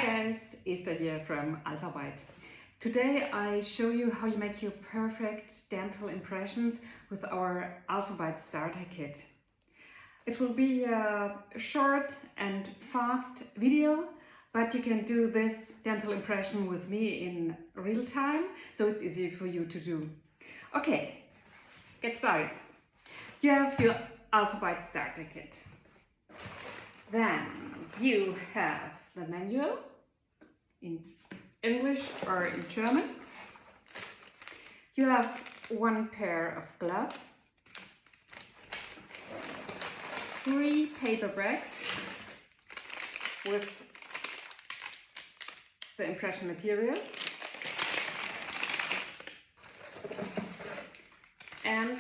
Hi guys, Esther here from Alphabite. Today I show you how you make your perfect dental impressions with our Alphabite starter kit. It will be a short and fast video, but you can do this dental impression with me in real time, so it's easy for you to do. Okay, get started. You have your Alphabite starter kit. Then you have the manual in English or in German. You have one pair of gloves, 3 paper bags with the impression material, and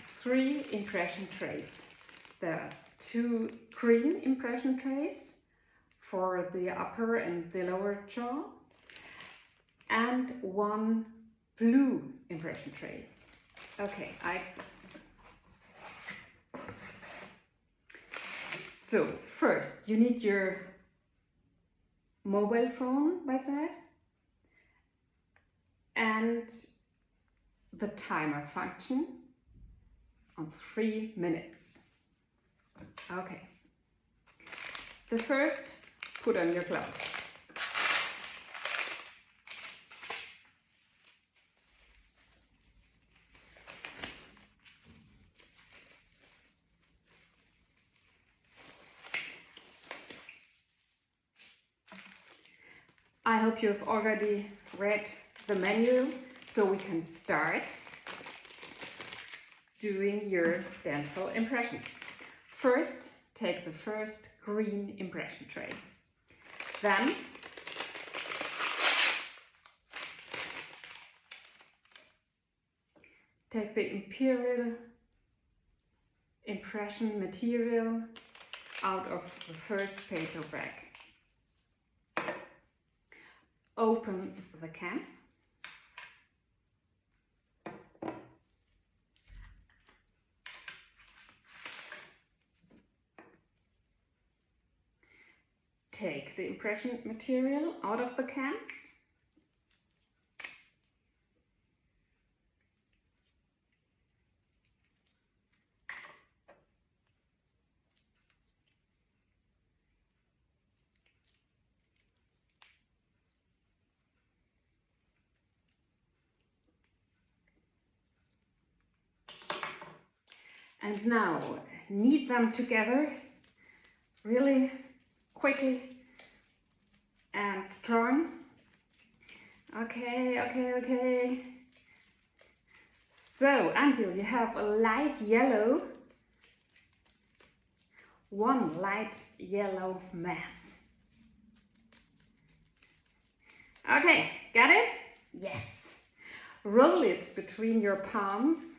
3 impression trays. There are 2 green impression trays for the upper and the lower jaw, and 1 blue impression tray. Okay, I explain. So first you need your mobile phone by side and the timer function on 3 minutes. Okay. The first, put on your gloves. I hope you've already read the manual, so we can start doing your dental impressions. First, take the first green impression tray. Then take the imperial impression material out of the first paper bag. Open the cans. Take the impression material out of the cans. And now knead them together really quickly and strong. Okay. So until you have a light yellow, one light yellow mass. Okay, got it? Yes. Roll it between your palms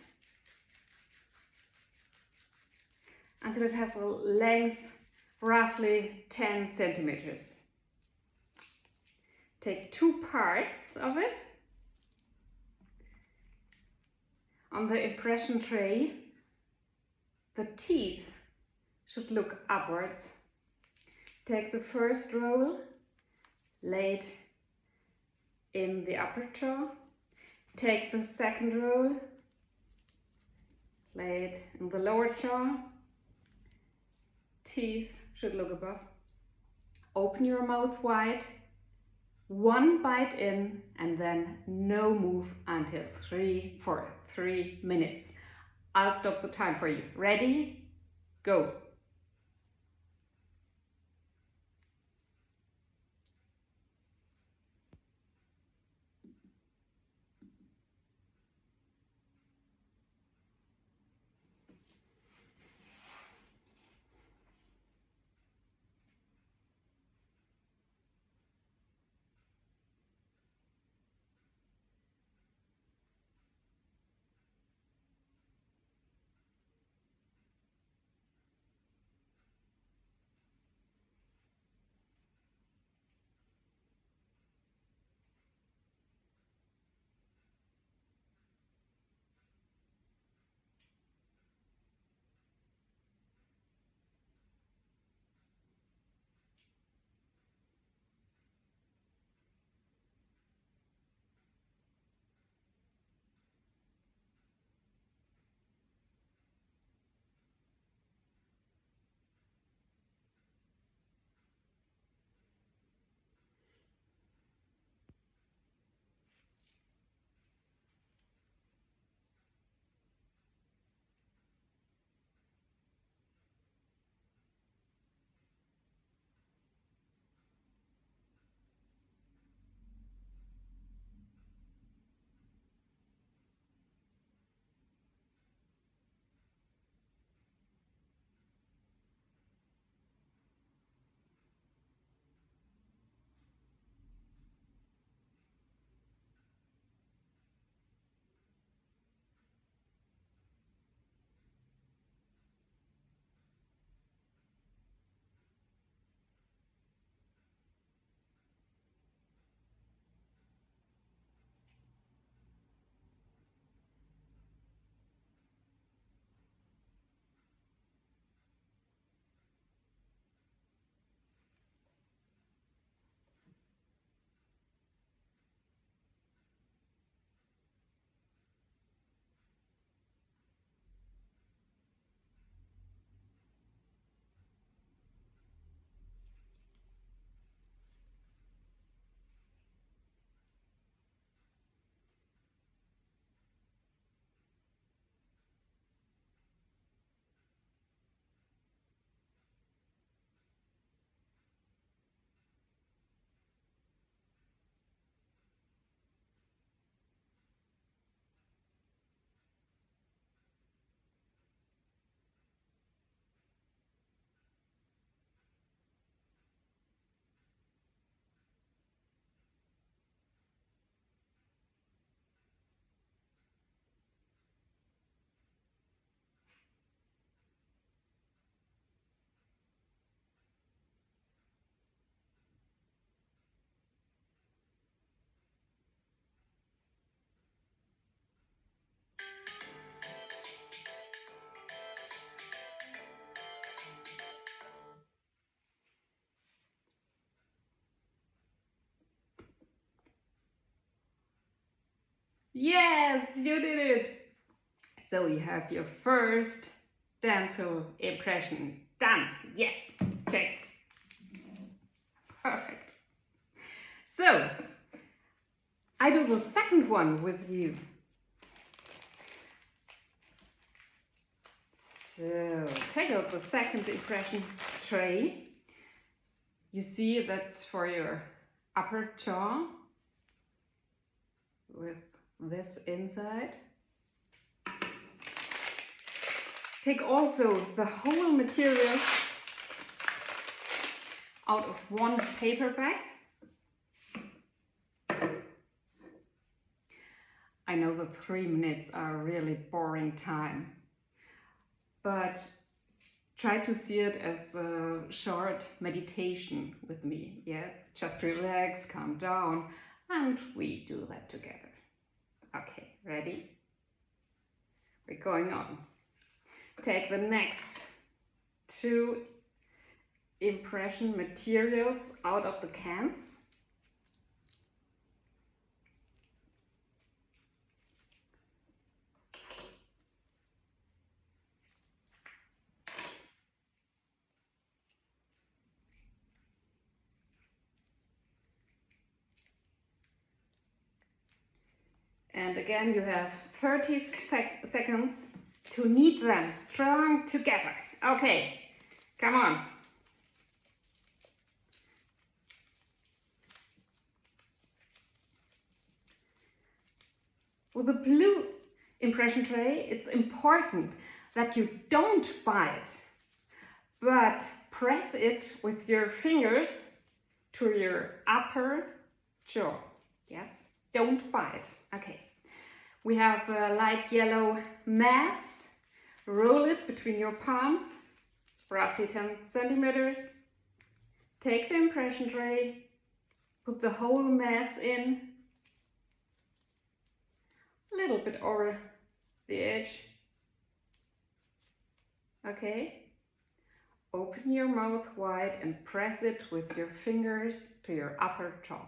until it has a length roughly 10 centimeters. Take 2 parts of it. On the impression tray, the teeth should look upwards. Take the first roll, lay it in the upper jaw. Take the second roll, lay it in the lower jaw. Teeth should look above. Open your mouth wide, 1 bite in, and then no move until 3 minutes. I'll stop the time for you. Ready? Go. Yes, you did it! So you have your first dental impression done. Yes, check. Perfect. So, I do the second one with you. So, take out the second impression tray. You see that's for your upper jaw with this inside. Take also the whole material out of one paper bag. I know that 3 minutes are a really boring time, but try to see it as a short meditation with me. Yes, just relax, calm down, and we do that together. Okay, ready? We're going on. Take the next 2 impression materials out of the cans. And again, you have 30 seconds to knead them strong together. Okay, come on. With the blue impression tray, it's important that you don't bite, but press it with your fingers to your upper jaw. Yes, don't bite. Okay. We have a light yellow mass. Roll it between your palms, roughly 10 centimeters. Take the impression tray, put the whole mass in, a little bit over the edge. Okay. Open your mouth wide and press it with your fingers to your upper jaw.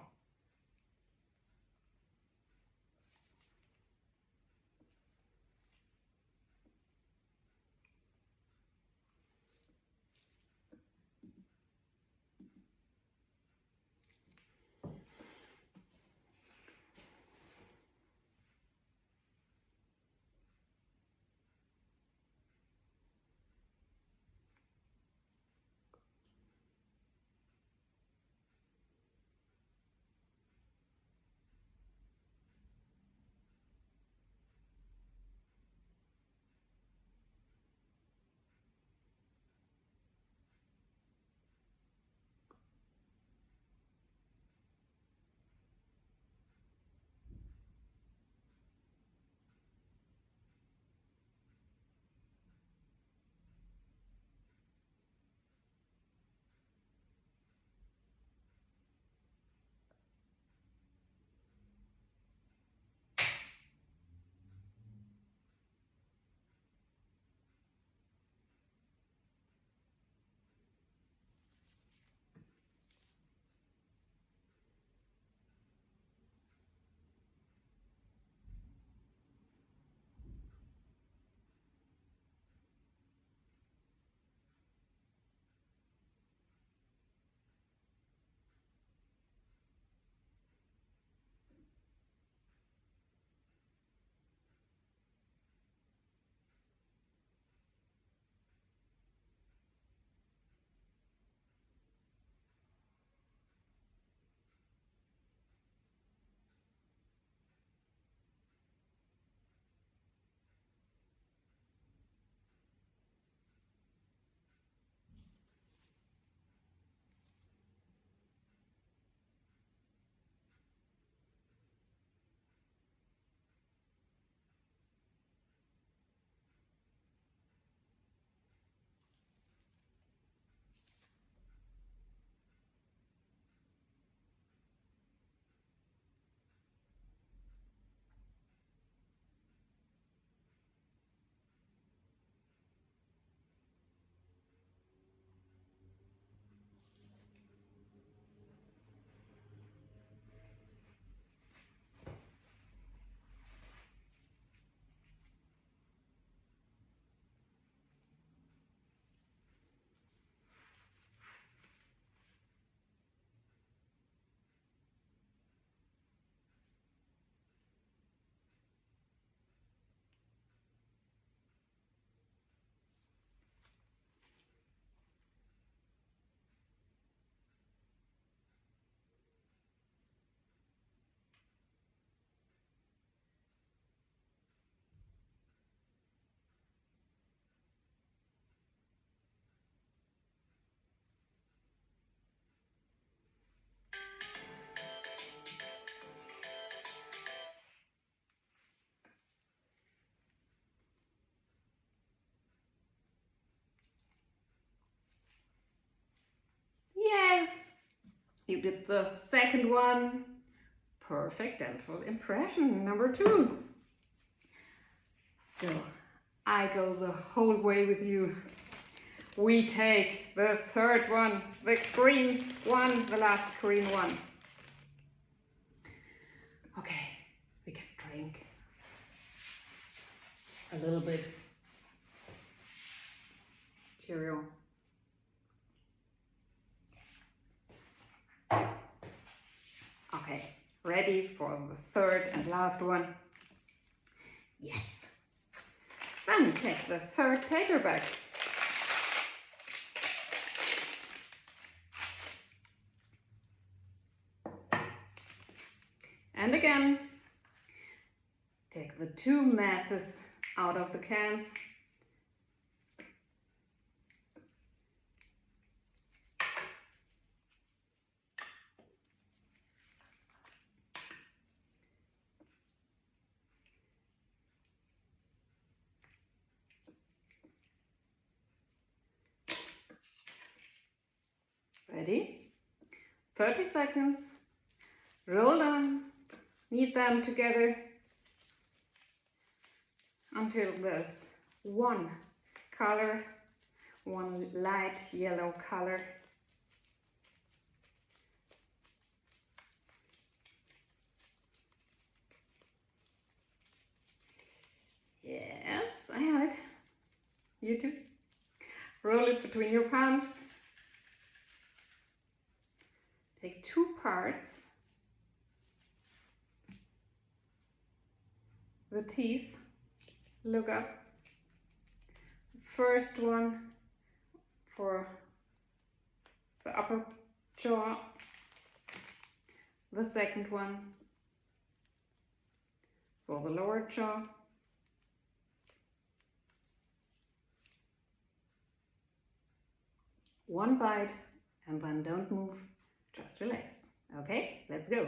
You did the second one. Perfect dental impression, number 2. So I go the whole way with you. We take the third one, the green one, the last green one. Okay, we can drink a little bit. Cheerio. Okay, ready for the third and last one? Yes. Then take the third paper bag. And again, take the 2 masses out of the cans. Ready? 30 seconds. Roll them, knead them together until there's one color, one light yellow color. Yes, I have it. You too. Roll it between your palms. Take 2 parts. The teeth, look up. First one for the upper jaw. The second one for the lower jaw. One bite and then don't move, just relax. Okay, let's go.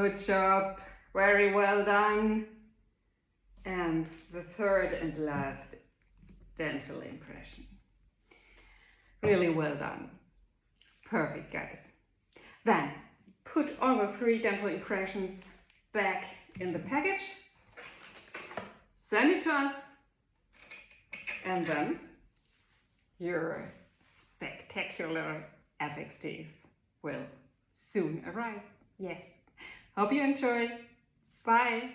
Good job. Very well done. And the third and last dental impression. Really well done. Perfect, guys. Then put all the 3 dental impressions back in the package. Send it to us. And then your spectacular FX teeth will soon arrive. Yes. Hope you enjoy. Bye.